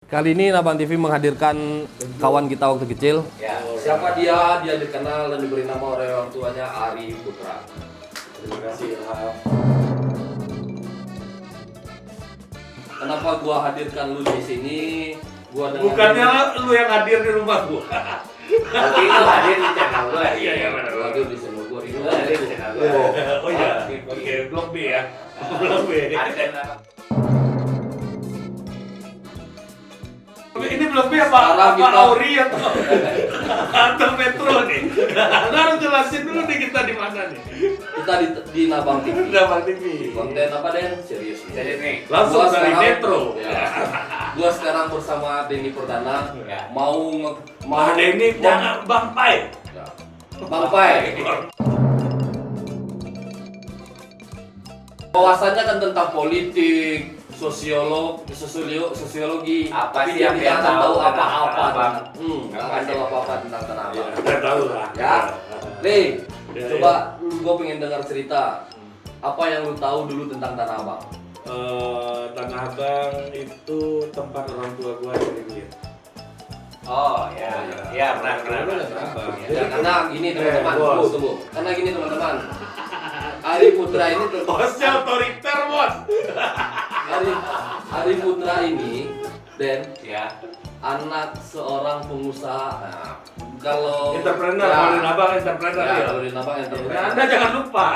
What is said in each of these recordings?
Kali ini Nabang TV menghadirkan kawan kita waktu kecil. Ya. Siapa dia? Dia dikenal dan diberi nama oleh orang tuanya Ari Putra. Terima kasih Ilham. Kenapa gua hadirkan lu di sini? Gua dengan Bukannya lu yang hadir di rumah gua. Nanti itu hadir di channel gua. Iya benar. hadir di channel gua Itu ini. hadir di channel gua. Oh iya. Oke, blok B ya. Blok B. Ini blok B apa? Sekarang Apa kita- Auri atau Metro nih? Lu harus jelasin dulu nih kita di mana nih. Kita di Nabang TV. Udah Bang TV. Konten apa Den? Serius nih. Jadi nih, Langsung Gua dari sekarang- Metro. Ya. Gua sekarang bersama Denny Perdana Ya. mau Mah Denny jangan Bang Pai. Ya. Bang Pai. Bahwasannya kan tentang politik, sosiologi. Apa Tapi sih yang dia dia nggak tahu tahu apa-apa. tentang Nggak akan tahu apa-apa tentang Tanah Abang. Udah tahu lah. Ya, Nih, Ya, coba gue pengen dengar cerita. Apa yang lu tahu dulu tentang Tanah Abang? Tanah Abang itu tempat orang tua gua dari dulu. oh ya, ya benar. Ya, karena gini teman-teman, bos. tunggu. Karena gini teman-teman. Ari Putra ini Bosnya otoriter bos. Ari Putra ini dan Ya. anak seorang pengusaha. Nah, kalau Entrepreneur, ya, kalau di Abang entrepreneur ya, ya. kalau di Nabang Nah, entrepreneur. Anda jangan lupa.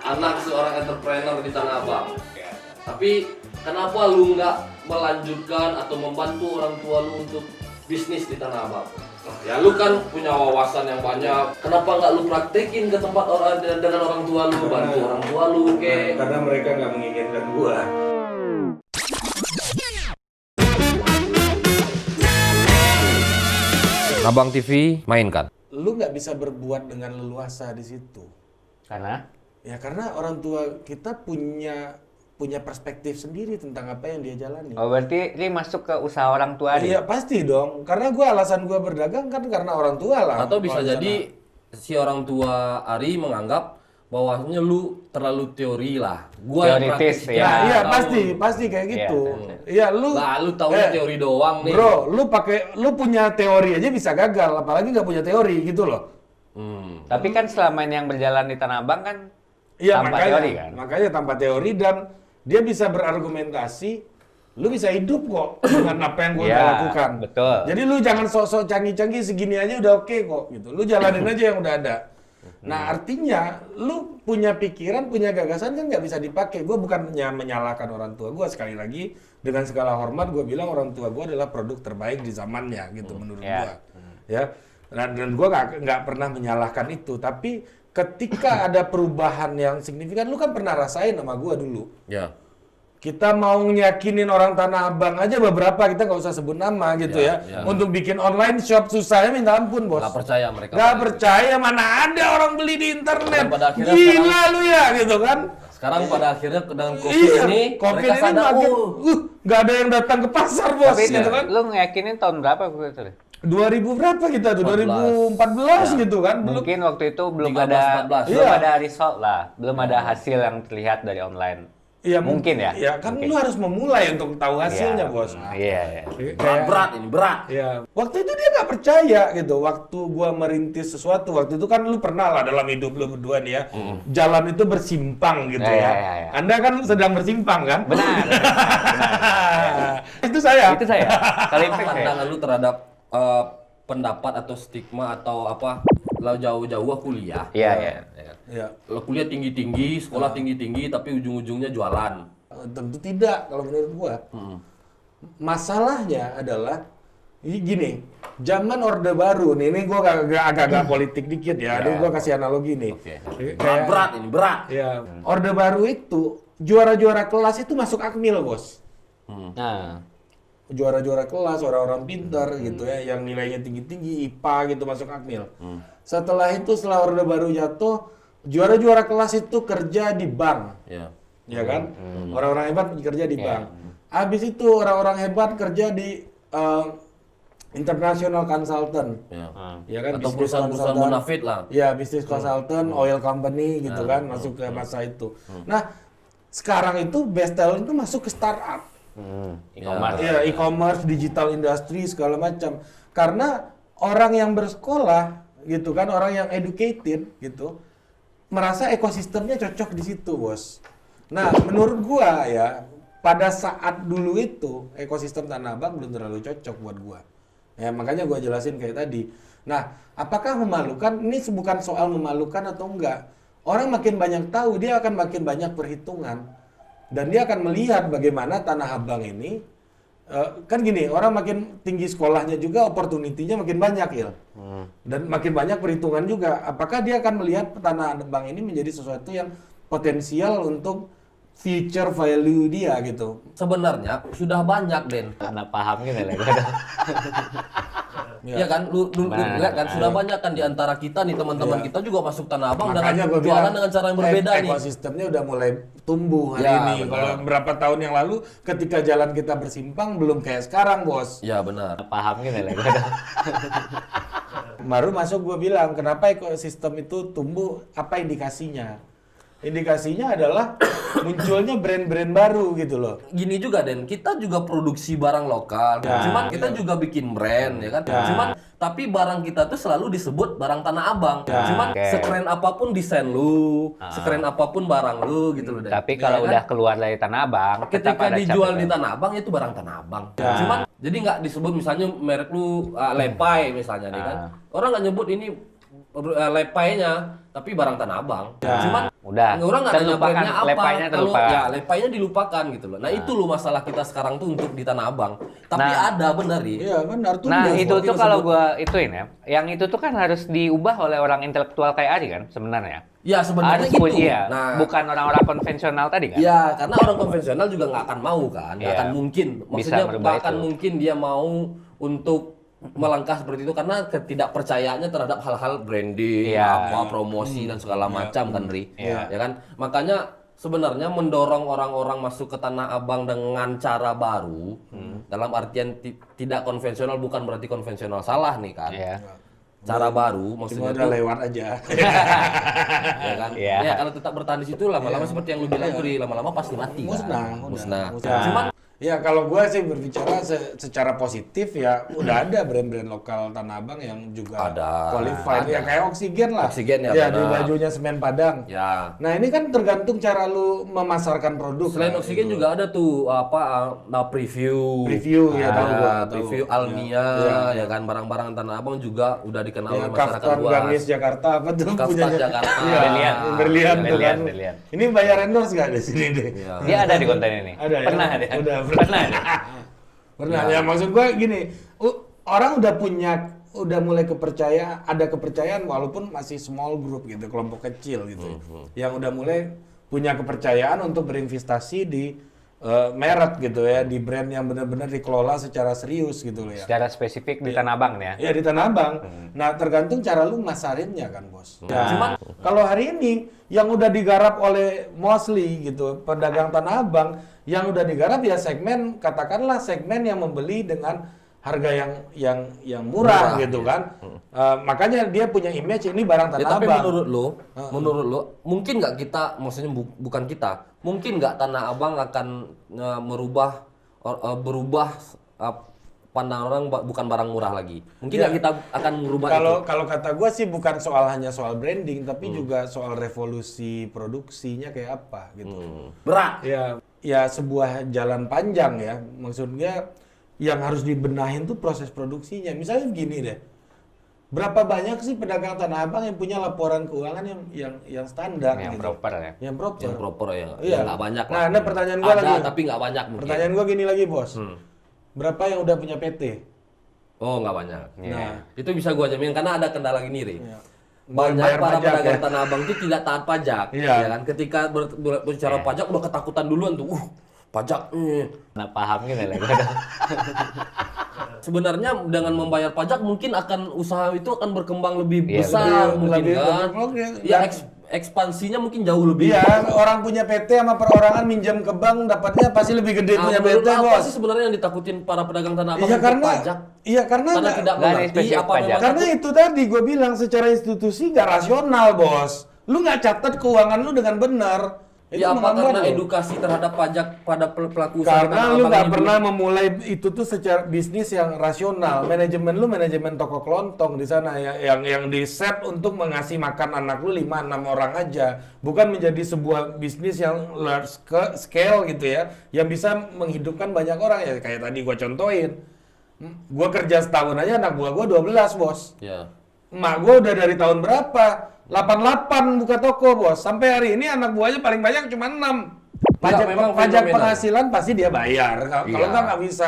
Anak seorang entrepreneur di Tanah Abang. Ya. Tapi kenapa lu nggak melanjutkan atau membantu orang tua lu untuk bisnis di Tanah Abang? Ya lu kan punya wawasan yang banyak. Kenapa nggak lu praktekin ke tempat orang dengan orang tua lu, bantu orang tua lu ke? Karena mereka nggak menginginkan gua. Nabang TV mainkan. Lu nggak bisa berbuat dengan leluasa di situ. Karena Ya karena orang tua kita punya perspektif sendiri tentang apa yang dia jalani. Oh berarti ini masuk ke usaha orang tua nih? Iya pasti dong. Karena alasan gua berdagang kan karena orang tua lah. Atau bisa Kalau jadi si orang tua Ari menganggap bahwasanya lu terlalu teori lah. Gua yang Teoritis, praktis. ya. Nah, iya Tahu. pasti kayak Iya, gitu. betul. Iya lu. Lah lu taunya teori doang nih. Bro, lu punya teori aja bisa gagal, apalagi nggak punya teori gitu loh. Tapi kan selama ini yang berjalan di Tanah Abang kan Iya tanpa makanya, teori kan? makanya tanpa teori dan dia bisa berargumentasi, lu bisa hidup kok dengan apa yang gue Iya, lakukan. betul. Jadi lu jangan sok-sok canggih-canggih segini aja udah oke kok gitu. Lu jalanin aja yang udah ada. Nah artinya lu punya pikiran, punya gagasan kan nggak bisa dipakai. Gue bukannya menyalahkan orang tua gue, sekali lagi dengan segala hormat gue bilang orang tua gue adalah produk terbaik di zamannya gitu menurut Iya. gue. Ya. Dan gue nggak pernah menyalahkan itu, tapi ketika ada perubahan yang signifikan, lu kan pernah rasain sama gua dulu. Ya. Kita mau nyakinin orang Tanah Abang aja beberapa, kita nggak usah sebut nama gitu Ya, ya. ya. Untuk bikin online shop susahnya minta ampun bos. Nggak percaya mereka. Nggak percaya, mana ada orang beli di internet. Dan pada akhirnya Gila lu ya gitu kan. Sekarang pada akhirnya dengan COVID Iya, ini COVID mereka ini sadar, makin, oh, nggak ada yang datang ke pasar bos Tapi gitu kan. lu ngeyakinin tahun berapa gue tuh? 2000 berapa kita tuh? 2014 gitu kan. Belum. Mungkin waktu itu belum 13, ada 14. belum Iya. ada result lah, belum ada hasil yang terlihat dari online. Iya Mungkin ya? Ya kan Mungkin. lu harus memulai untuk tahu hasilnya Iya. bos. Iya, iya. berat ini berat. Ya, waktu itu dia nggak percaya gitu. Waktu gua merintis sesuatu, waktu itu kan lu pernah lah dalam hidup lu berdua nih ya, jalan itu bersimpang gitu Ya, ya. ya, ya. Anda kan sedang bersimpang kan? Benar. Itu saya. Itu saya. Kali impact saya. Pandangan lu terhadap pendapat atau stigma atau apa lah jauh-jauh kuliah. Iya, iya. Ya, Lo kuliah tinggi-tinggi, sekolah tinggi-tinggi, tapi ujung-ujungnya jualan. tentu tidak kalau menurut gua. Masalahnya adalah gini, zaman Orde Baru nih, ini gua agak politik dikit ya. Ini gua kasih analogi nih. Oke. Kayak- Berat ini berat. Ya, Orde Baru itu juara-juara kelas itu masuk Akmil, bos. Nah, Juara-juara kelas, orang-orang pintar gitu ya, yang nilainya tinggi-tinggi, IPA gitu masuk Akmil. Setelah Orde Baru jatuh, juara-juara kelas itu kerja di bank, Ya. ya kan? Orang-orang hebat kerja di bank. Habis itu orang-orang hebat kerja di international consultant, Ya. ya kan? Atau Business perusahaan-perusahaan consultant. bonafit lah. Ya, bisnis consultant, oil company gitu kan, masuk ke masa itu. Nah, sekarang itu best talent itu masuk ke startup. E-commerce. Ya, e-commerce, digital industry segala macam. Karena orang yang bersekolah gitu kan, orang yang educated gitu, merasa ekosistemnya cocok di situ, Bos. Nah, menurut gua ya, pada saat dulu itu ekosistem Tanah Abang belum terlalu cocok buat gua. Ya, makanya gua jelasin kayak tadi. Nah, apakah memalukan? Ini bukan soal memalukan atau enggak. Orang makin banyak tahu, dia akan makin banyak perhitungan. Dan dia akan melihat bagaimana Tanah Abang ini, kan gini, orang makin tinggi sekolahnya juga, opportunity-nya makin banyak, Il. Dan makin banyak perhitungan juga. Apakah dia akan melihat Tanah Abang ini menjadi sesuatu yang potensial untuk future value dia gitu. Sebenarnya sudah banyak, Den. Anak paham gitu lah. Iya kan, lu lihat kan sudah banyak kan di antara kita nih teman-teman kita juga masuk Tanah Abang Makanya dengan gua jualan bilang, dengan cara yang berbeda nih. ekosistemnya udah mulai tumbuh hari Ya, ini. benar. Kalau berapa tahun yang lalu ketika jalan kita bersimpang belum kayak sekarang, Bos. Ya benar. Paham gitu lah. Baru masuk gue bilang, kenapa ekosistem itu tumbuh, apa indikasinya? Indikasinya adalah munculnya brand-brand baru gitu loh. Gini juga, Den, kita juga produksi barang lokal. Ya, Cuman kita juga bikin brand ya kan. Ya. Cuman tapi barang kita tuh selalu disebut barang Tanah Abang. Ya. Cuman Oke. sekeren apapun desain lu, sekeren apapun barang lu gitu loh, Den. Tapi Ya kalau kan? udah keluar dari Tanah Abang, tetap Ketika ada dijual cap di itu. Tanah Abang itu barang Tanah Abang. Ya. Cuman jadi nggak disebut misalnya merek lu Lepai misalnya nih kan. Orang nggak nyebut ini Lepainya, tapi barang Tanah Abang. Ya. Cuman Udah, orang nggak tanya terlupakan, brandnya apa. Lepainya Kalau terlupakan. ya Lepainya dilupakan gitu loh. Nah itu loh masalah kita sekarang tuh untuk di Tanah Abang. Tapi Nah. ada benar Ri. Iya benar tuh. Nah itu tuh kalau sebut. gua ituin ya, yang itu tuh kan harus diubah oleh orang intelektual kayak Ari kan sebenarnya. Ya sebenarnya Harus gitu. punya, iya. Nah, Bukan orang-orang konvensional tadi kan. ya karena orang konvensional juga nggak akan mau kan, nggak Iya. akan mungkin. Bisa Maksudnya merubah nggak akan itu. mungkin dia mau untuk melangkah seperti itu karena ketidakpercayaannya terhadap hal-hal branding, Iya. apa promosi dan segala macam kan, Ri. Iya. Ya kan? Makanya sebenarnya mendorong orang-orang masuk ke Tanah Abang dengan cara baru, dalam artian tidak konvensional bukan berarti konvensional salah nih kan. Iya. Cara baru Cuma maksudnya udah tuh, lewat aja. ya kan? Iya. Ya kalau tetap bertahan di situ lama-lama seperti yang lu bilang tadi, lama-lama pasti mati kan. Musnah. Cuman Ya kalau gue sih berbicara secara positif ya udah ada brand-brand lokal Tanah Abang yang juga Ada. qualified ya kayak Oksigen lah. Oksigen ya, Ya di benar. bajunya Semen Padang. ya Nah ini kan tergantung cara lu memasarkan produk. selain lah, Oksigen gitu. juga ada tuh preview. Preview, ya, tahu gua, tahu. Preview Almia Ya. ya kan barang-barang Tanah Abang juga udah dikenal Ya, oleh masyarakat Kaftan luas. Gamis Jakarta apa tuh Kaftan punyanya? Jakarta. Iya, Berlian. Berlian tuh kan. Berlian. Ini bayar endorse nggak di sini deh? Iya. Dia ada di konten ini. Ada ya? Pernah ada. Udah, Pernah ada. Pernah. Ya maksud gue gini, orang udah mulai ada kepercayaan walaupun masih small group gitu, kelompok kecil gitu. Yang udah mulai punya kepercayaan untuk berinvestasi di merek gitu ya, di brand yang benar-benar dikelola secara serius gitu loh ya. Secara spesifik di Tanah Abang nih ya. Ya di Tanah Abang. Nah tergantung cara lu masarinnya kan bos. Ya. Cuman kalau hari ini yang udah digarap oleh mostly gitu pedagang Tanah Abang, yang udah digarap ya segmen katakanlah segmen yang membeli dengan harga yang murah gitu kan. Makanya dia punya image ini barang Tanah Ya, tapi Abang. menurut lo, mungkin nggak kita, maksudnya bukan kita, mungkin nggak Tanah Abang akan berubah pandangan orang bukan barang murah lagi. Mungkin nggak kita akan merubah itu. Kalau kata gue sih bukan hanya soal branding tapi juga soal revolusi produksinya kayak apa gitu. Berat. Ya sebuah jalan panjang ya. Maksudnya yang harus dibenahin tuh proses produksinya. Misalnya begini deh. Berapa banyak sih pedagang Tanah Abang yang punya laporan keuangan yang standar Yang gitu. proper ya. Yang proper. Yang proper ya, Iya. nggak banyak Nah, lah. ini pertanyaan gua Ada, lagi. tapi nggak banyak mungkin. Pertanyaan gua gini lagi, Bos. Berapa yang udah punya PT? Oh, nggak banyak. Iya. Nah, Itu bisa gua jamin karena ada kendala gini, Ri. Iya. Banyak Bayar para pajak, pedagang ya. Tanah Abang itu tidak taat pajak. Iya. Ya kan? Ketika berbicara pajak udah ketakutan duluan tuh. Pajak. Nggak paham gitu lah. Sebenarnya dengan membayar pajak mungkin akan usaha itu akan berkembang lebih Iya, besar lebih- mungkin lebih kan. berkembang, Ya dan- ekspansinya mungkin jauh lebih. iya, orang punya PT sama perorangan minjam ke bank dapatnya pasti lebih gede punya menurut PT, lo apa Bos. sih sebenarnya yang ditakutin para pedagang Tanah Abang Iya untuk karena pajak? karena Karena nggak- tidak nggak ada mengerti spesifik apa pajak. memang karena itu tadi gue bilang secara institusi nggak rasional, Bos. Lu nggak catat keuangan lu dengan benar. Itu Ya apa menghambat karena lo. edukasi terhadap pajak pada pelaku usaha Karena Tanah lu Abang nggak ini pernah memulai itu tuh secara bisnis yang rasional. Manajemen lu manajemen toko kelontong di sana yang di set untuk mengasih makan anak lu 5-6 orang aja, bukan menjadi sebuah bisnis yang large scale gitu ya, yang bisa menghidupkan banyak orang ya kayak tadi gua contohin. Gua kerja setahun aja anak gua 12, Bos. Ya. Emak gua udah dari tahun berapa? 88 buka toko, Bos. Sampai hari ini anak buahnya paling banyak cuma 6. memang Pajak fenomenal. penghasilan pasti dia bayar. Kalau Iya. nggak bisa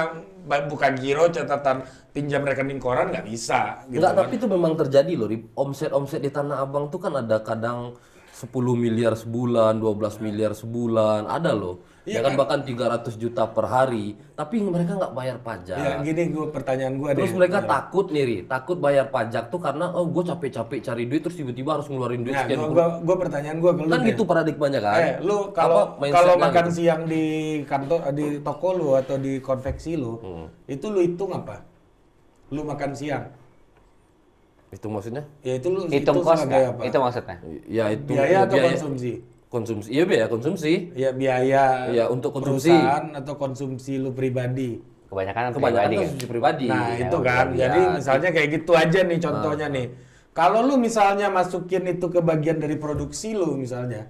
buka giro, catatan pinjam rekening koran nggak bisa. Gitu Enggak, kan. tapi itu memang terjadi loh. Omset di Tanah Abang tuh kan ada kadang 10 miliar sebulan, 12 miliar sebulan, ada loh. Iya Ya kan bahkan 300 juta per hari, tapi mereka nggak bayar pajak. Ya gini pertanyaan gua Terus deh. mereka takut nih, Ri. Takut bayar pajak tuh karena gue capek-capek cari duit terus tiba-tiba harus ngeluarin duit Nah, sekian. gua pertanyaan gua ke lu Kan deh. gitu paradigmanya kan. Lu Apa mindsetnya kalau makan gitu? siang di kantor di toko lu atau di konveksi lu, itu lu hitung apa? Lu makan siang. Itu maksudnya? Ya itu lu Hitung kos sebagai nggak? apa? Itu maksudnya. Ya itu Biaya atau konsumsi? Konsumsi. Iya biaya konsumsi. Ya biaya Iya, untuk konsumsi. perusahaan atau konsumsi lu pribadi. Kebanyakan Kebanyakan pribadi kan. konsumsi pribadi. Nah Ya, itu kan, ya. jadi misalnya kayak gitu aja nih contohnya nih. Kalau lu misalnya masukin itu ke bagian dari produksi lu misalnya,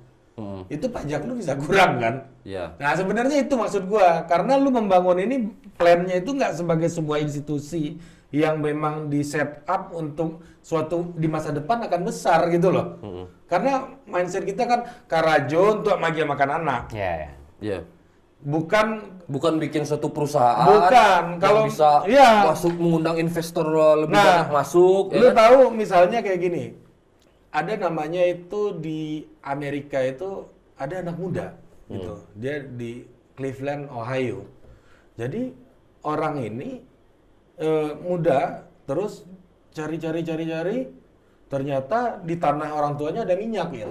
itu pajak lu bisa kurang kan? Iya. Nah sebenarnya itu maksud gua, karena lu membangun ini plannya itu nggak sebagai sebuah institusi yang memang di set up untuk suatu di masa depan akan besar gitu loh. Karena mindset kita kan karajo untuk makan anak, Iya, ya. Iya. bukan Bukan bikin suatu perusahaan Bukan, yang kalau- bisa iya. masuk mengundang investor lebih Nah, banyak masuk. lu Ya kan? tahu misalnya kayak gini, ada namanya itu di Amerika itu ada anak muda gitu, dia di Cleveland, Ohio. Jadi orang ini muda, terus cari, ternyata di tanah orang tuanya ada minyak ya.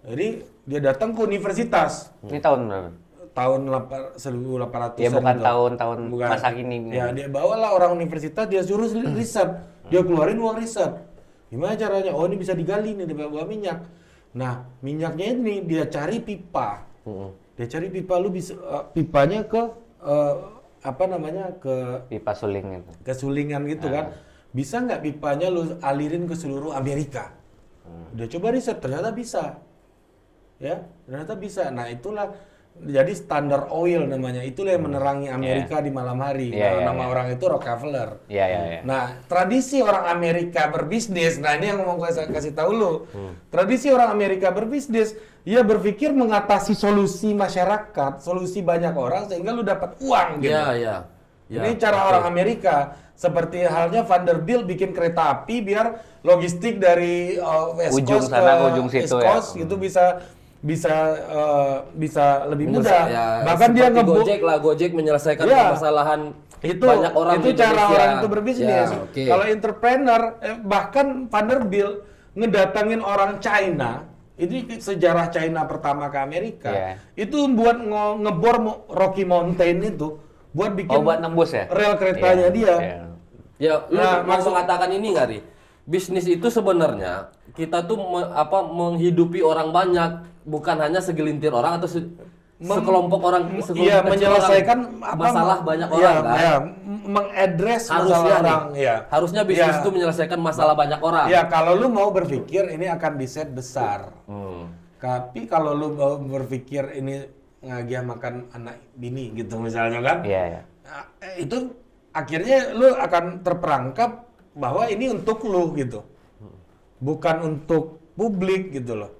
Jadi dia datang ke universitas Ini tahun berapa? tahun 1800-an. Ya bukan itu. tahun Bukan. masa kini. Ya dia bawalah orang universitas, dia suruh riset, dia keluarin uang riset. Gimana caranya? Oh ini bisa digali nih, dia bawa minyak. Nah minyaknya ini dia cari pipa, dia cari pipa, lu bisa pipanya ke apa namanya ke Pipa suling itu. kesulingan gitu kan. Bisa nggak pipanya lu alirin ke seluruh Amerika? Dia coba riset, ternyata bisa. Ya, ternyata bisa. Nah, itulah jadi standar oil namanya. Itulah yang menerangi Amerika di malam hari. Iya, Nama iya. orang itu Rockefeller. Iya, iya, iya. Nah, tradisi orang Amerika berbisnis, nah ini yang mau gue kasih tahu lu. Tradisi orang Amerika berbisnis, ia berpikir mengatasi solusi masyarakat, solusi banyak orang sehingga lu dapat uang gitu. Iya, iya. Ya, Ini cara oke. orang Amerika. Seperti halnya Vanderbilt bikin kereta api biar logistik dari West Ujung Coast sana ke ke ujung situ East ya. Coast itu bisa lebih mudah. Ya, Bahkan dia seperti ngebuk Gojek lah, Gojek menyelesaikan Iya. permasalahan itu banyak orang itu di cara Indonesia. orang itu berbisnis. Ya, oke. Kalau entrepreneur bahkan Vanderbilt ngedatangin orang China, ini sejarah China pertama ke Amerika. Iya. Itu buat ngebor Rocky Mountain itu buat bikin Oh, buat nembus ya? rel keretanya Iya, dia. iya. Ya, lu Nah, mau mengatakan ini nggak, Ri? Bisnis itu sebenarnya kita tuh menghidupi orang banyak, bukan hanya segelintir orang atau sekelompok orang, Iya, kecil menyelesaikan orang. Masalah banyak iya, orang kan. iya, mengadres masalah Harusnya nih, orang, ya. harusnya bisnis Iya. itu menyelesaikan masalah banyak orang. Ya, kalau lu mau berpikir ini akan di set besar. Tapi kalau lu mau berpikir ini ngagia makan anak bini gitu misalnya kan. Iya, iya. Nah, itu akhirnya lu akan terperangkap bahwa ini untuk lu gitu. Bukan untuk publik gitu loh.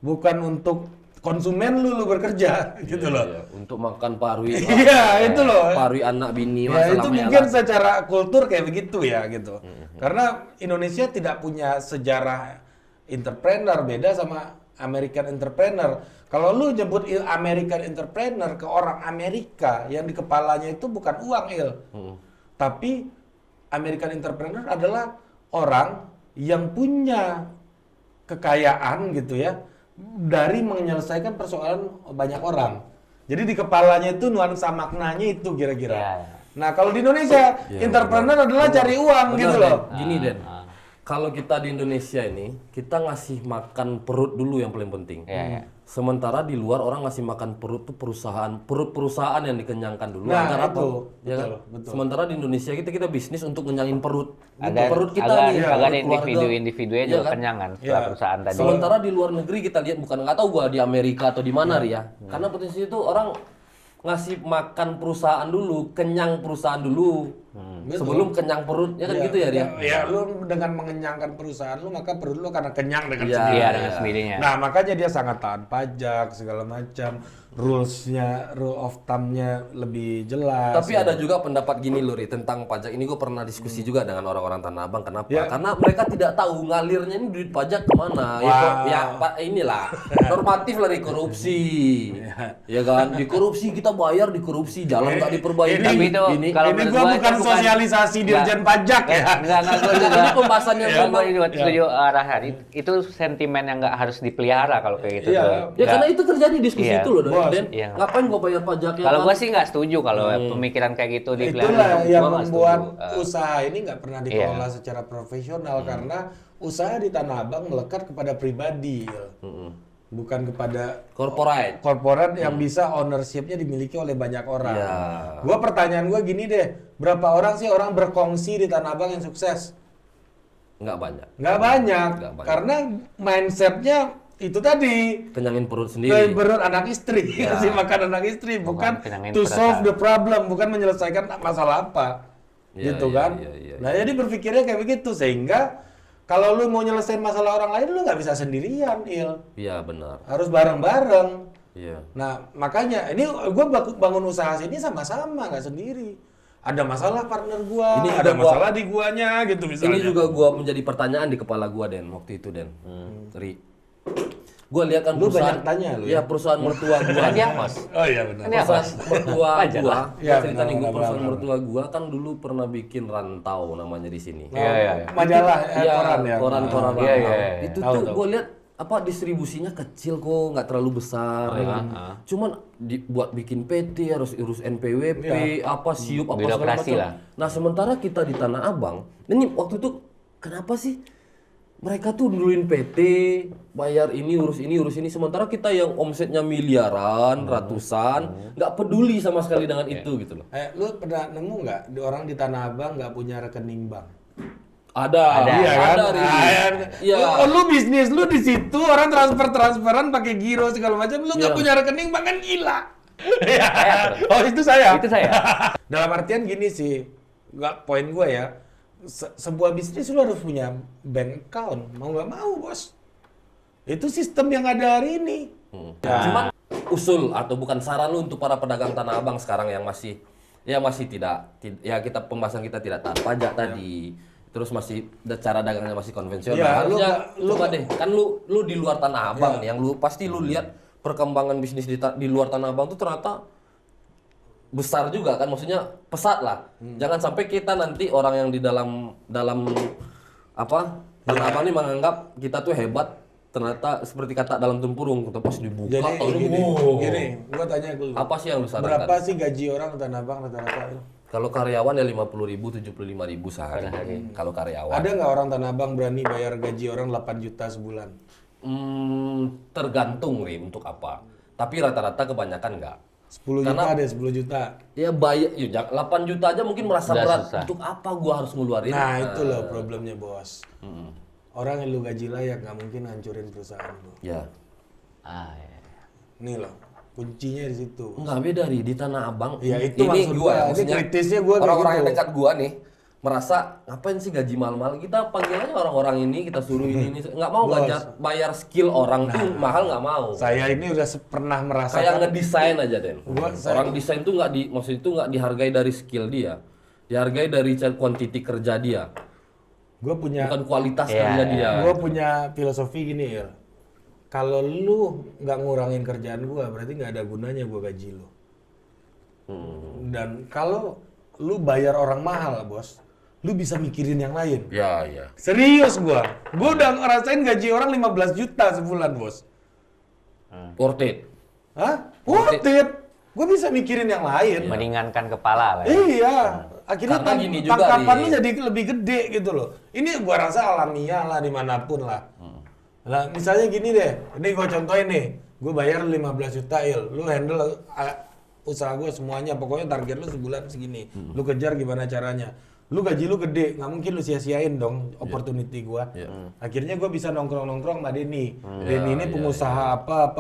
Bukan untuk konsumen lu bekerja gitu loh. Iya, untuk makan parui. Iya, itu loh. Parui anak bini Ya masalah itu meyalah. mungkin secara kultur kayak begitu ya gitu. Karena Indonesia tidak punya sejarah entrepreneur, beda sama American entrepreneur. Kalau lu nyebut American entrepreneur ke orang Amerika yang di kepalanya itu bukan uang tapi American entrepreneur adalah orang yang punya kekayaan gitu ya dari menyelesaikan persoalan banyak orang. Jadi di kepalanya itu nuansa maknanya itu kira-kira. Iya. Nah kalau di Indonesia entrepreneur adalah cari uang Benar, gitu Den. loh. Gini Den, Kalau kita di Indonesia ini, kita ngasih makan perut dulu yang paling penting. Iya. Sementara di luar orang ngasih makan perut tuh perusahaan yang dikenyangkan dulu. Nah, Agar apa? itu. Ya kan? Betul. Sementara di Indonesia kita bisnis untuk ngenyangin perut. Untuk Agar, perut kita agar, nih. agar perut individu-individunya Iya juga kan? kenyang kan setelah Iya. perusahaan tadi. Sementara di luar negeri kita lihat, bukan nggak tahu gua di Amerika atau di mana Ria. Karena potensi itu orang ngasih makan perusahaan dulu, kenyang perusahaan dulu. Sebelum kenyang perut, ya kan gitu ya Ria? Ya, lu dengan mengenyangkan perusahaan lu, maka perut lu karena kenyang dengan Iya. sendirinya. Iya, dengan sendirinya. Nah, makanya dia sangat taat pajak segala macam. Rule of thumb-nya lebih jelas. Tapi ada juga pendapat gini loh Ri, tentang pajak ini gue pernah diskusi juga dengan orang-orang Tanah Abang. Kenapa? Ya. Karena mereka tidak tahu ngalirnya ini duit pajak kemana. Wah. Inilah normatif lah, korupsi. Ya kan, dikorupsi kita bayar, dikorupsi jalan nggak diperbaiki. Tapi itu ini kalau ini menurut gua gua bukan itu sosialisasi dirjen pajak ya. Enggak, gua juga. ini pembahasan yang Gua memang- juga setuju arahan. Itu sentimen yang nggak harus dipelihara kalau kayak gitu Iya. tuh. Ya Nggak- karena itu terjadi diskusi Iya. itu loh, Bos. Dan Iya. ngapain gua bayar pajak ya Kalau kan? gua sih nggak setuju kalau pemikiran kayak gitu dipelihara. Itulah yang Gua nggak membuat setuju. usaha ini nggak pernah dikelola secara profesional karena usaha di Tanah Abang melekat kepada pribadi, bukan kepada Corporate. korporat yang bisa ownership-nya dimiliki oleh banyak orang. Iya. Gua pertanyaan gua gini deh, berapa orang sih orang berkongsi di Tanah Abang yang sukses? Nggak banyak. Nggak banyak, Nggak banyak. karena mindset-nya itu tadi. Kenyangin perut Kayak sendiri. perut anak istri, kasih makan anak istri, bukan kenyangin to solve perasaan. the problem, bukan menyelesaikan masalah apa, Iya, gitu iya, kan? iya. Nah jadi berpikirnya kayak begitu, sehingga kalau lu mau nyelesain masalah orang lain, lu nggak bisa sendirian, Iya benar. harus bareng-bareng. Iya. Nah makanya ini gue bangun usaha sini sama-sama, nggak sendiri. Ada masalah partner gua, Ini ada juga gua- masalah di guanya, gitu misalnya. Ini juga gua menjadi pertanyaan di kepala gua Den waktu itu Den. Ri. Gua lihat kan Lu perusahaan banyak tanya lu ya ya. perusahaan mertua gua. Kan dia host. Oh iya benar. Ini apa? Perusahaan mertua Wajar gua. lah. Iya, Cerita benar, nih gua benar, perusahaan benar. mertua gua kan dulu pernah bikin Rantau namanya di sini. Iya, iya. Majalah, Iya, koran ya. koran-koran Iya, Rantau. iya, iya. Itu Tahu, tuh tahu. gua lihat apa distribusinya kecil kok, nggak terlalu besar ya kan. Cuman buat bikin PT harus urus NPWP, apa siup apa segala Birokrasi macam. lah. Nah, sementara kita di Tanah Abang, ini waktu itu kenapa sih mereka tuh duluin PT, bayar ini, urus ini, sementara kita yang omsetnya miliaran, ratusan, nggak peduli sama sekali dengan itu gitu loh. Lu pernah nemu nggak di orang di Tanah Abang nggak punya rekening bank? Ada, Iya kan? Ri. Iya. Iya. Lu bisnis lu di situ orang transferan pakai giro segala macam, lu nggak Iya. punya rekening bank kan gila. Iya. Oh itu saya. Itu saya. Dalam artian gini sih, nggak poin gue ya. Sebuah bisnis lu harus punya bank account, mau nggak mau bos. Itu sistem yang ada hari ini. Cuman usul atau bukan saran lu untuk para pedagang Tanah Abang sekarang yang masih tidak ya kita pembahasan kita tidak taat pajak tadi. Terus masih cara dagangnya masih konvensional. Ya, lu Harusnya nggak- coba deh, kan lu di luar Tanah Abang nih, yang lu pasti lu lihat perkembangan bisnis di luar Tanah Abang tuh ternyata besar juga kan, maksudnya pesat lah. Jangan sampai kita nanti orang yang di dalam apa Tanah Abang ini menganggap kita tuh hebat, ternyata seperti kata dalam tempurung, kita pas dibuka Jadi oh, gini, gua tanya ke lu. apa sih yang lu sarankan? Berapa sih gaji orang di Tanah Abang rata-rata? Kalau karyawan ya 50.000, 75.000 sehari. Kalau karyawan. Ada nggak orang Tanah Abang berani bayar gaji orang 8 juta sebulan? Tergantung nih untuk apa. Tapi rata-rata kebanyakan enggak. 10 Karena- juta deh, 10 juta. Ya bayar, 8 juta aja mungkin merasa Udah berat. susah. Untuk apa gua harus ngeluarin? Nah itu loh problemnya bos. Orang yang lu gaji layak nggak mungkin hancurin perusahaan lu. Ya. Iya. Nih loh, kuncinya di situ. Enggak beda di Tanah Abang. Ya, itu maksud gua. Ini maksudnya kritisnya gua kayak orang-orang gitu. yang dekat gua nih merasa ngapain sih gaji mahal-mahal, kita panggil aja orang-orang ini, kita suruh ini nggak mau Bos. bayar skill orang tuh mahal nggak mau. Saya ini udah pernah Kayak merasakan. ngedesain aja Den. Saya- Orang desain tuh maksud itu nggak dihargai dari skill dia, dihargai dari quantity kerja dia, Gue punya, bukan kualitas Iya, kerja iya. dia. gue punya filosofi gini ya. Kalau lu nggak ngurangin kerjaan gue, berarti nggak ada gunanya gue gaji lu. Dan kalau lu bayar orang mahal bos, lu bisa mikirin yang lain. Ya, ya. Serius gue udah ngerasain gaji orang 15 juta sebulan bos. Worth it. Hah? Worth it. Gue bisa mikirin yang lain. Meringankan kepala lah. Ya. Iya, akhirnya Karena gini juga, tangkapan Ri. lu jadi lebih gede gitu loh. Ini gua rasa alamiah lah dimanapun lah. Nah, misalnya gini deh, ini gua contohin nih, gua bayar 15 juta lu handle usaha gua semuanya, pokoknya target lu sebulan segini. Lu kejar gimana caranya. Lu gaji lu gede, nggak mungkin lu sia-siain dong opportunity gua. Akhirnya gua bisa nongkrong-nongkrong sama Denny. Denny ini pengusaha apa.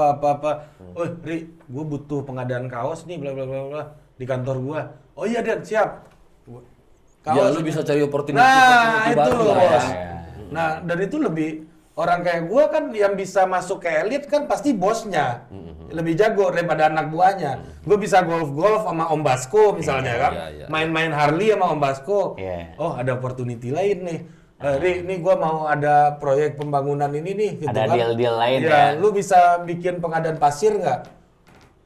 Oh, Ri, gua butuh pengadaan kaos nih, bla bla bla bla di kantor gua. Oh iya, Den, siap. Ya lu bisa cari opportunity Nah, itu baru loh, lah ya. Bos. Nah, dan itu lebih orang kayak gua kan yang bisa masuk ke elit kan pasti bosnya. Lebih jago daripada anak buahnya. Gue bisa golf-golf sama Om Basko misalnya kan. iya. Main-main Harley sama Om Basko. Iya. Oh, ada opportunity lain nih. Ri, ini gua mau ada proyek pembangunan ini nih gitu Ada kan. deal-deal lain Iya, ya. lu bisa bikin pengadaan pasir nggak?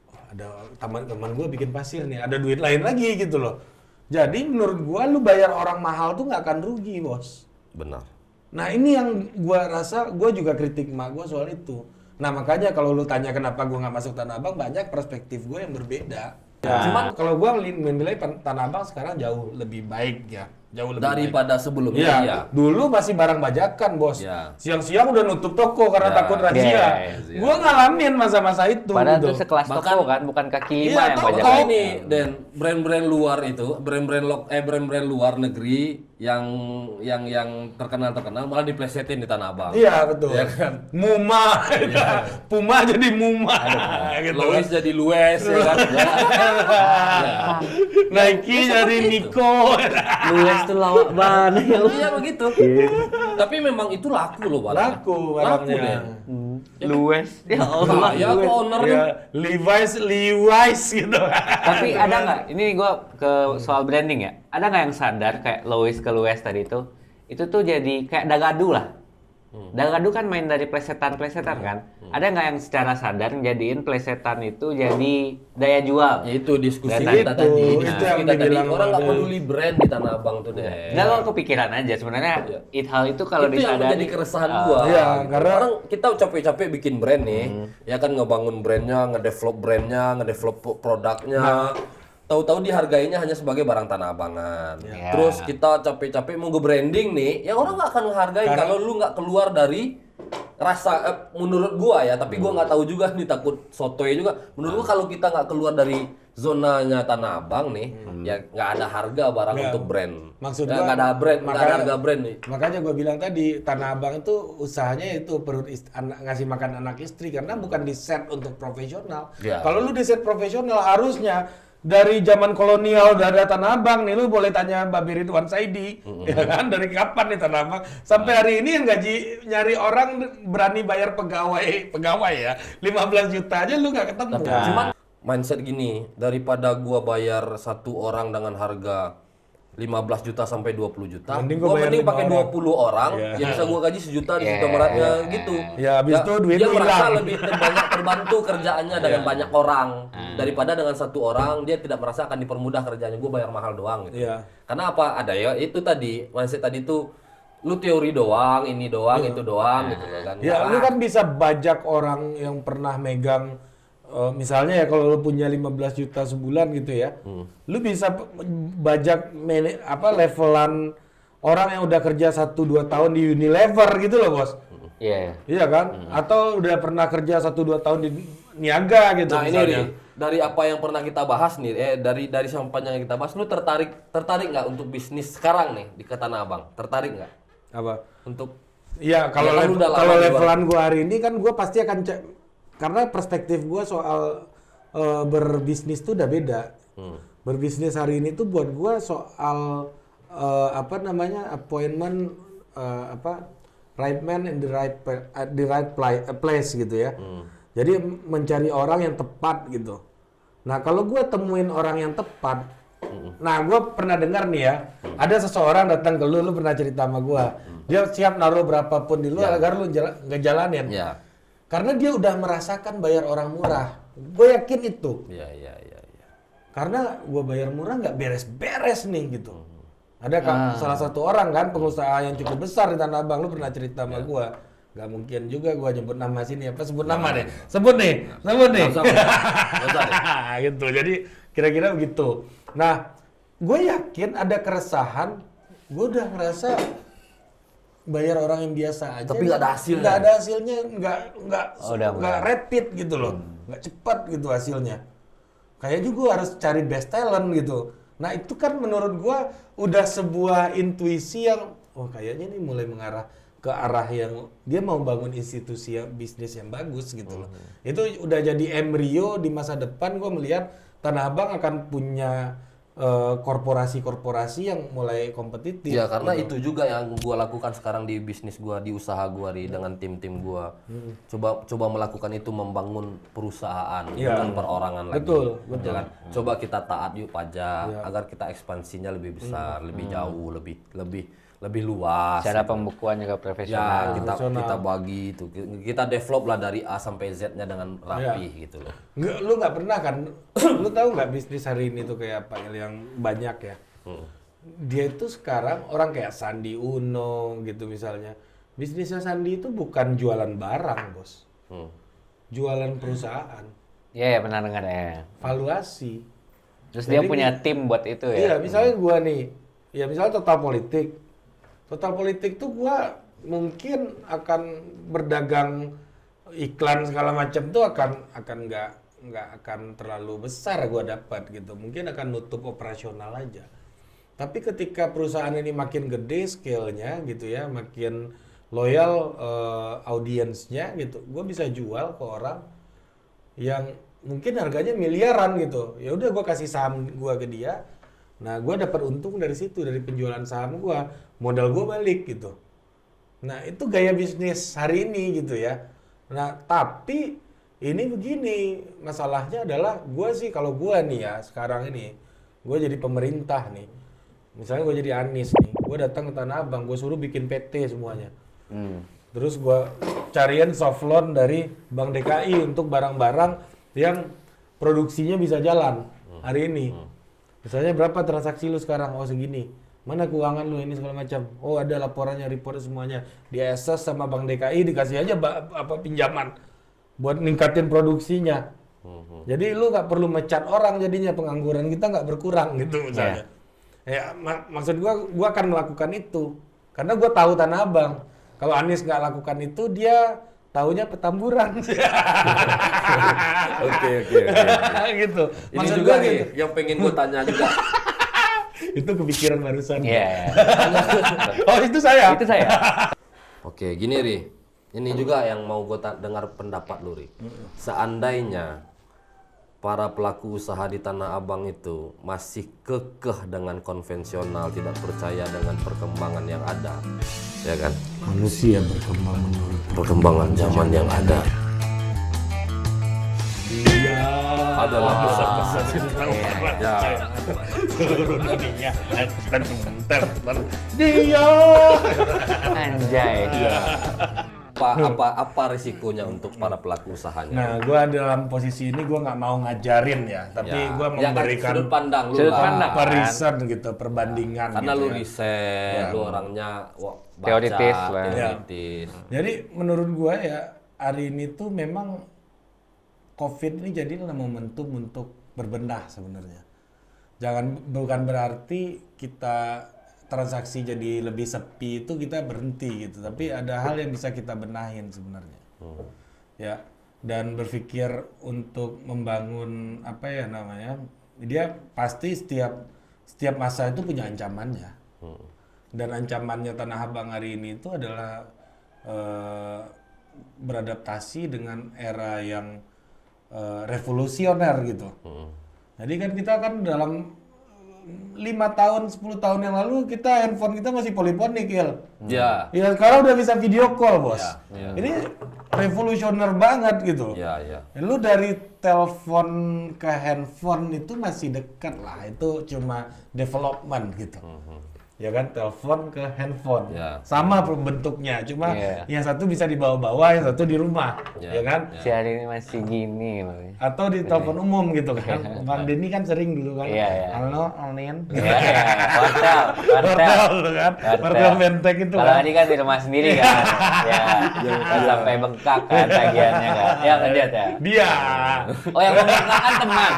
Oh, ada teman-teman gua bikin pasir nih, ada duit lain lagi gitu loh. Jadi menurut gua lu bayar orang mahal tuh nggak akan rugi, Bos. Benar. Nah, ini yang gua rasa, gua juga kritik emak gua soal itu. Nah, makanya kalau lu tanya kenapa gua nggak masuk Tanah Abang, banyak perspektif gua yang berbeda. Cuman kalau gua menilai Tanah Abang sekarang jauh lebih baik ya. Jauh lebih Daripada sebelumnya Iya, ya. dulu masih barang bajakan, Bos. Iya. Siang-siang udah nutup toko karena Iya. takut razia. Iya, iya. Gua ngalamin masa-masa itu. Padahal gitu. itu sekelas Bahkan- toko kan, bukan kaki lima Iya, yang toko. pajak. Makanya ini dan brand-brand luar itu, brand-brand luar negeri yang terkenal malah diplesetin di Tanah Abang. Iya, betul. Iya kan? Muma. Puma jadi Muma. gitu. Lois jadi Lues ya kan. Nike jadi Niko. Lues tuh lawak banget ya. Iya begitu. Tapi memang itu laku loh, Bang. Laku Laku barangnya. deh. Lues. Ya Allah. Nah, ya aku ownernya. Ya, Levi's gitu. Tapi ada nggak? Ini gue ke soal branding ya. Ada nggak yang sadar kayak Lois ke Lues tadi itu? Itu tuh jadi kayak Dagadu lah. Dagadu kan main dari plesetan-plesetan kan. Ada nggak yang secara sadar jadiin plesetan itu jadi daya jual? Ya itu diskusi Itu, kita tadi. itu Diskusi yang kita tadi. dibilang Orang nggak ada. peduli brand di Tanah Abang tuh deh. Enggak, lo kepikiran aja sebenarnya. Hal itu kalau itu yang disadari menjadi keresahan gua. Iya, Gitu. karena- orang kita capek-capek bikin brand nih, ya kan ngebangun brandnya, ngedevelop produknya. Tahu-tahu dihargainya hanya sebagai barang Tanah Abangan. Iya. Terus kita capek-capek mau nge-branding nih, ya orang nggak akan menghargai kalau lu nggak keluar dari rasa menurut gua ya, tapi gua nggak tahu juga nih, takut sotoy juga. Menurut gua kalau kita nggak keluar dari zonanya Tanah Abang nih, ya nggak ada harga barang Nggak. untuk brand. Maksud Ya, gua, nggak ada brand, nggak ada makanya- harga brand nih. Makanya gue bilang tadi Tanah Abang itu usahanya itu perut ngasih makan anak istri karena bukan di set untuk profesional. Ya. Kalau lu di set profesional harusnya dari zaman kolonial udah ada Tanah Abang nih, lu boleh tanya Mbak Ridwan Saidi, ya kan, dari kapan nih Tanah Abang sampai hari ini yang gaji nyari orang berani bayar pegawai ya 15 juta aja lu nggak ketemu. Cuman mindset gini, daripada gua bayar satu orang dengan harga 15 juta sampai 20 juta, Mending gua gua bayar mending 5 pakai orang. 20 orang, Iya. yang bisa gua gaji sejuta di Iya. juta meratnya gitu. Ya, habis itu duit dia lu merasa hilang. lebih banyak terbantu kerjaannya dengan banyak orang daripada dengan satu orang dia tidak merasa akan dipermudah kerjanya. Gua bayar mahal doang gitu. Iya. Karena apa? Ada ya itu tadi, mindset tadi tuh lu teori doang, ini doang, itu doang gitu loh kan. Ya, Nggak lu lah. kan bisa bajak orang yang pernah megang misalnya ya kalau lu punya 15 juta sebulan gitu ya. Lu bisa bajak levelan orang yang udah kerja 1-2 tahun di Unilever gitu loh, Bos. Iya. Iya kan? Atau udah pernah kerja 1-2 tahun di Niaga gitu Nah ini misalnya. Ri, dari apa yang pernah kita bahas nih, dari sampainya yang kita bahas, lu tertarik nggak untuk bisnis sekarang nih di Tanah Abang? Tertarik nggak Apa? untuk? Iya, kalau Ya kan udah lama kalau di levelan gua hari ini kan gua pasti akan karena perspektif gua soal berbisnis tuh udah beda. Berbisnis hari ini tuh buat gua soal appointment right man in the right place gitu ya. Jadi mencari orang yang tepat gitu. Nah, kalau gua temuin orang yang tepat, nah gua pernah dengar nih ya, ada seseorang datang ke lu pernah cerita sama gua. Dia siap naruh berapapun di lu agar lu ngejalanin. Ya, Karena dia udah merasakan bayar orang murah. Gue yakin itu. ya. Karena gue bayar murah nggak beres-beres nih gitu. Ada salah satu orang kan pengusaha yang cukup besar di Tanah Abang. Lu pernah cerita sama gue. Gak mungkin juga gue nyebut nama sini. Apa sebut nama deh? Sebut nih. Nggak usah deh. Gitu. Jadi kira-kira begitu. Nah, gue yakin ada keresahan. Gue udah ngerasa bayar orang yang biasa aja. Tapi nggak ada hasilnya. Nggak ada hasilnya, Udah nggak mulai. rapid gitu loh, nggak cepat gitu hasilnya. Kayaknya gue harus cari best talent gitu. Nah itu kan menurut gue udah sebuah intuisi yang, kayaknya nih mulai mengarah ke arah yang dia mau bangun institusi yang bisnis yang bagus gitu loh. Itu udah jadi embrio di masa depan. Gue melihat Tanah Abang akan punya korporasi-korporasi yang mulai kompetitif. Ya karena itu juga yang gua lakukan sekarang di bisnis gua, di usaha gua dengan tim-tim gua. Coba melakukan itu, membangun perusahaan, bukan perorangan lagi. Betul. Jangan coba kita taat yuk pajak agar kita ekspansinya lebih besar, lebih jauh, lebih luas. Cara pembukuan juga Ya, profesional. kita bagi itu. Kita develop lah dari A sampai Z-nya dengan rapi gitu loh. Lu nggak pernah kan? Lu tahu nggak bisnis hari ini tuh kayak apa yang banyak ya? Dia itu sekarang orang kayak Sandi Uno gitu misalnya. Bisnisnya Sandi itu bukan jualan barang, bos. Jualan perusahaan, Iya, pernah dengar ya. valuasi. Terus Jadi dia punya tim buat itu ya. Iya, misalnya gua nih, ya misalnya Total Politik. Total Politik tuh gua mungkin akan berdagang iklan segala macam tuh akan nggak akan terlalu besar gua dapat gitu. Mungkin akan nutup operasional aja. Tapi ketika perusahaan ini makin gede scale-nya gitu ya, makin loyal audiensnya gitu, gua bisa jual ke orang yang mungkin harganya miliaran gitu. Ya udah gua kasih saham gua ke dia. Nah, gue dapat untung dari situ, dari penjualan saham gue, modal gue balik gitu. Nah, itu gaya bisnis hari ini gitu ya. Nah, tapi ini begini, masalahnya adalah gue sih, kalau gue nih ya, sekarang ini, gue jadi pemerintah nih. Misalnya gue jadi Anies nih, gue datang ke Tanah Abang, gue suruh bikin PT semuanya. Terus gue cariin soft loan dari Bank DKI untuk barang-barang yang produksinya bisa jalan hari ini. Misalnya berapa transaksi lu sekarang? Oh segini. Mana keuangan lu ini segala macam? Oh ada laporannya, reportnya semuanya. Di assess sama Bank DKI, dikasih aja pinjaman buat ningkatin produksinya. Jadi lu nggak perlu mecat orang, jadinya pengangguran kita nggak berkurang gitu misalnya. Ya maksud gua akan melakukan itu karena gua tahu Tanah Abang. Kalau Anies nggak lakukan itu, dia taunya Petamburan. Oke. Gitu. Ini Maksud juga gua nih gitu. yang pengen gue tanya juga. Itu kepikiran barusan. Iya. Oh itu saya. Itu saya. Oke, gini Ri. Ini juga yang mau gue dengar pendapat lu Ri. Seandainya para pelaku usaha di Tanah Abang itu masih kekeh dengan konvensional, tidak percaya dengan perkembangan yang ada, ya kan? Manusia berkembang menurut Perkembangan zaman yang ada adalah besar-besar. Ya. seluruh dunia dan dia. Anjay. Apa risikonya untuk para pelaku usahanya? Nah, gue dalam posisi ini gue nggak mau ngajarin ya, tapi Ya, gue ya kan, memberikan sudut pandang lu Sudut lah. pandang. periset gitu, perbandingan. Karena gitu lu ya. riset, lu orangnya baca, Teoritis lah. teoritis. Jadi menurut gue ya hari ini tuh memang COVID ini jadilah momentum untuk berbenah sebenarnya. Bukan berarti kita transaksi jadi lebih sepi itu kita berhenti gitu, tapi ada hal yang bisa kita benahin sebenarnya. Ya, dan berpikir untuk membangun apa ya namanya? Dia pasti setiap masa itu punya ancamannya. Dan ancamannya Tanah Abang hari ini itu adalah beradaptasi dengan era yang revolusioner gitu. Jadi kan kita kan dalam 5 tahun, 10 tahun yang lalu handphone kita masih poliponik ya. Ya. Ya sekarang udah bisa video call, Bos. Ya. Ini revolusioner banget gitu. Ya. Lu dari telepon ke handphone itu masih dekat lah, itu cuma development gitu. ya kan, telepon ke handphone. Ya. Sama bentuknya, cuma Iya. yang satu bisa dibawa-bawa, yang satu di rumah, Ya. ya kan? Si hari ini masih gini loh. Atau di telepon umum gitu kan. Bang Denny kan sering dulu kan. Iya, iya. Halo, Alnin. Iya, iya. Hotel. Hotel tuh kan. Hotel Menteng itu Kalau kan. tadi kan di rumah sendiri kan. Ya. Kan sampai bengkak kan tagihannya kan. Ya lanjut ya. Dia. Oh yang bengkak kan teman.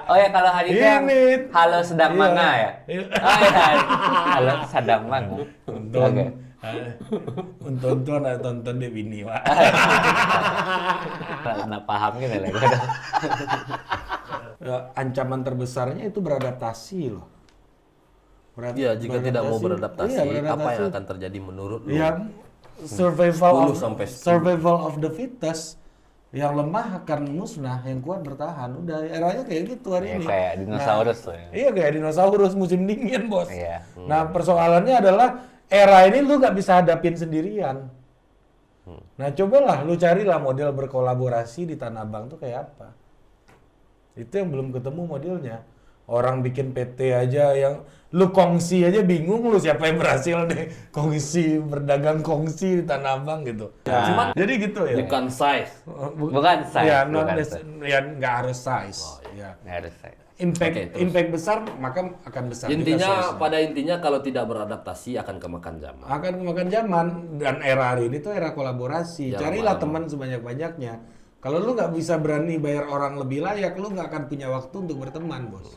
Oh ya kalau hari itu yang Ini. halo sedang Iya. manga ya. Iya. Oh ya. Halo sedang manga. Tonton. Oke. Tonton deh bini, Pak. Nggak paham gitu lah. Ya, ancaman terbesarnya itu beradaptasi loh. Iya, jika tidak mau beradaptasi, Iya, apa beradaptasi. yang akan terjadi menurut lu? Ya, survival 10 sampai 10. survival of the fittest. Yang lemah akan musnah, yang kuat bertahan. Udah eranya kayak gitu hari Ya, ini. kayak dinosaurus tuh ya. Iya, kayak dinosaurus musim dingin, Bos. Iya. Nah, persoalannya adalah era ini lu nggak bisa hadapin sendirian. Nah, cobalah lu carilah model berkolaborasi di Tanah Abang tuh kayak apa. Itu yang belum ketemu modelnya. Orang bikin PT aja yang lu kongsi aja bingung lu siapa yang berhasil deh kongsi, berdagang kongsi di Tanah Abang gitu. Cuman Jadi gitu ya. bukan size. Bukan size, Ya, bukan ya nggak harus size. Ya. Nggak harus saya. Impact Oke, terus. impact besar maka akan besar juga Intinya, size-nya. pada intinya kalau tidak beradaptasi akan kemakan zaman. Akan kemakan zaman, dan era hari ini tuh era kolaborasi. Ya, Carilah lama-lama. teman sebanyak-banyaknya. Kalau lu nggak bisa berani bayar orang lebih layak, lu nggak akan punya waktu untuk berteman, Bos.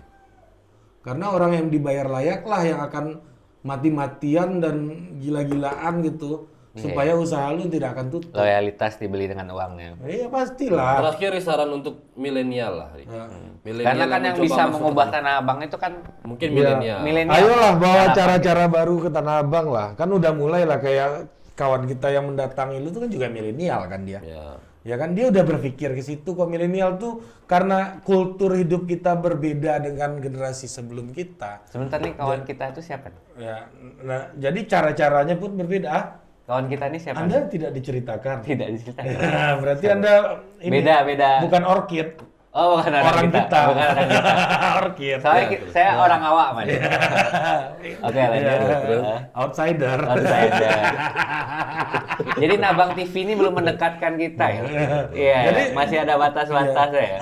Karena orang yang dibayar layak lah yang akan mati-matian dan gila-gilaan gitu supaya usaha lu tidak akan tutup. Loyalitas dibeli dengan uangnya. Iya pastilah. Terakhir saran untuk milenial lah. Ri. Milenial Karena kan yang mencoba bisa masuk mengubah ke- Tanah Abang itu kan mungkin Iya. milenial. milenial. Ayolah bawa Harapan cara-cara baru ke Tanah Abang lah. Kan udah mulai lah kayak kawan kita yang mendatangi lu tuh kan juga milenial kan dia. Ya. Ya kan dia udah berpikir ke situ kok. Milenial tuh karena kultur hidup kita berbeda dengan generasi sebelum kita. Sebentar nih kawan kita itu siapa nih? Ya, nah, jadi cara-caranya pun berbeda. Ah, Kawan kita ini siapa? Anda tidak diceritakan. Tidak diceritain. Nah, berarti Anda ini Beda. bukan orchid. Oh, bukan orang kita. Bukan orang kita. Orchid. Soalnya Ya, saya orang awak, Man. Oke, lanjut. Iya. Outsider. Outsider. Jadi Nabang TV ini belum mendekatkan kita ya. Iya, Jadi- masih ada batas-batas ya.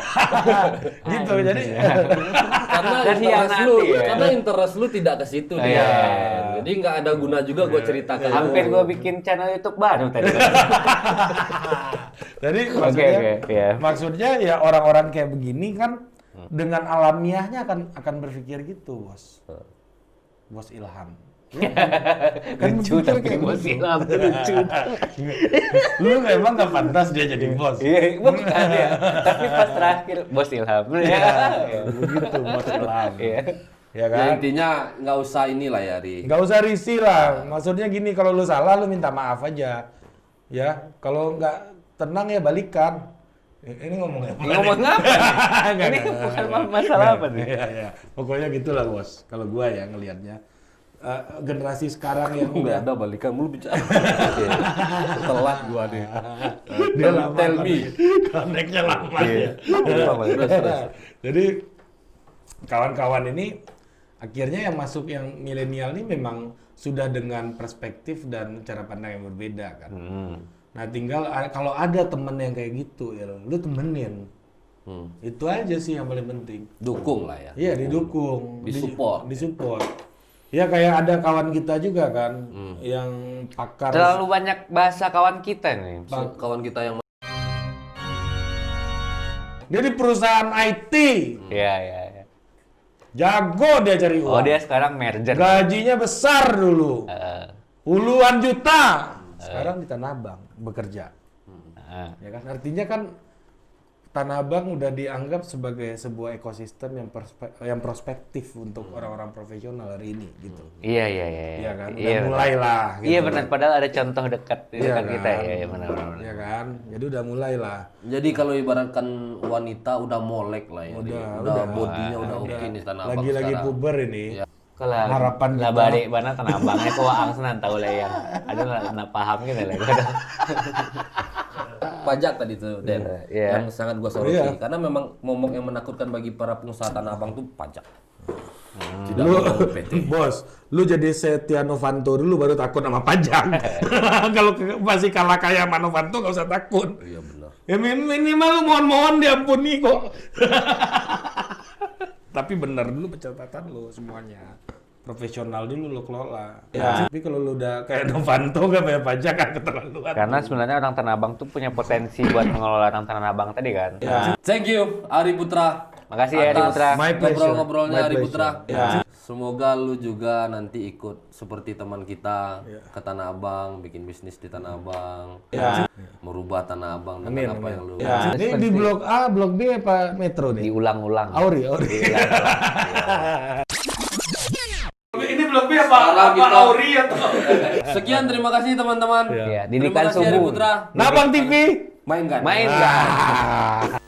Gitu jadi. Karena Dan interest hianati lu, ya. karena interest lu tidak ke situ Iya. dia. Jadi nggak ada guna juga gue ceritakan. Hampir gue bikin channel YouTube baru tadi. Jadi Oke, iya. maksudnya ya orang-orang kayak begini kan dengan alamiahnya akan berpikir gitu, Bos. Bos Ilham. Ya, kan Lucu berpikir tapi kayak bos gitu. Ilham tuh lucu. Lu emang gak pantas dia jadi bos. Iya, bukan ya. Tapi pas terakhir Bos Ilham. Ya. Begitu Bos Ilham. Iya. Ya Ya, kan? intinya nggak usah inilah ya, Ri. Nggak usah risih lah. Maksudnya gini, kalau lu salah lu minta maaf aja. Ya, kalau nggak tenang ya balikan. Ini ngomongnya apa? Ngomong apa? Nggak, Ini nggak, bukan nggak. masalah apa nih? Iya, iya. Pokoknya gitulah, Bos. Kalau gua ya ngelihatnya. Generasi sekarang yang Nggak ada balikan mulu bicara. Telat gua nih. dia lama Tell me. koneknya lama Iya. ya. Jadi kawan-kawan ini akhirnya yang masuk yang milenial ini memang sudah dengan perspektif dan cara pandang yang berbeda kan. Nah tinggal kalau ada temen yang kayak gitu ya lu temenin. Itu aja sih yang paling penting. Dukung lah ya. Iya didukung, Disupport. disupport. Ya kayak ada kawan kita juga kan yang pakar. Terlalu banyak bahasa kawan kita nih. Kawan kita yang Dia di perusahaan IT, Iya, iya. jago dia cari uang. Oh, dia sekarang merger. Gajinya besar dulu, Heeh. puluhan juta. Sekarang di Tanah Abang bekerja. Heeh. Ya kan artinya kan Tanah Abang udah dianggap sebagai sebuah ekosistem yang prospektif untuk orang-orang profesional hari ini gitu. Iya, iya, iya. Iya kan? Udah Iya, mulai lah gitu. Iya benar, padahal ada contoh dekat Iya dekat kan? kita ya, iya benar benar. Iya kan? Jadi udah mulai lah. Jadi kalau ibaratkan wanita udah molek lah ya. Udah bodinya udah oke nih Tanah Abang Lagi-lagi sekarang. puber ini. Kalau Harapan lah kita. balik mana Tanah Abangnya kok ang senan tahu lah yang ada nggak paham gitu lah. Pajak tadi tuh Den, Iya. yang sangat gua soroti Iya. karena memang momok yang menakutkan bagi para pengusaha Tanah Abang tuh pajak. Tidak Lu, mau PT. bos, lu jadi Setia Novanto dulu baru takut sama pajak. Kalau masih kalah kaya sama Novanto nggak usah takut. Iya benar. Ya minimal lu mohon-mohon diampuni kok. Tapi bener dulu pencatatan lu semuanya. Profesional dulu lu kelola. Ya. Tapi kalau lu udah kayak Novanto gak bayar pajak kan keterlaluan. Karena sebenarnya orang Tanah Abang tuh punya potensi buat mengelola orang Tanah Abang tadi kan. Ya. Thank you Ari Putra. Makasih ya Ari atas Putra. My pleasure. ngobrol-ngobrolnya My Ari pleasure. Putra. Ya. Semoga lu juga nanti ikut seperti teman kita ke Tanah Abang, bikin bisnis di Tanah Abang, Ya. merubah Tanah Abang dengan Amin, apa amin. yang lu. Ya. Ini di blok A, blok B apa Metro nih? Diulang-ulang. Auri. Ini belum apa Sekarang kita- Auri atau Sekian, terima kasih teman-teman. Iya, Terima didikan kasih Ari subuh. Putra. Nabang TV. Mainkan. Main kan?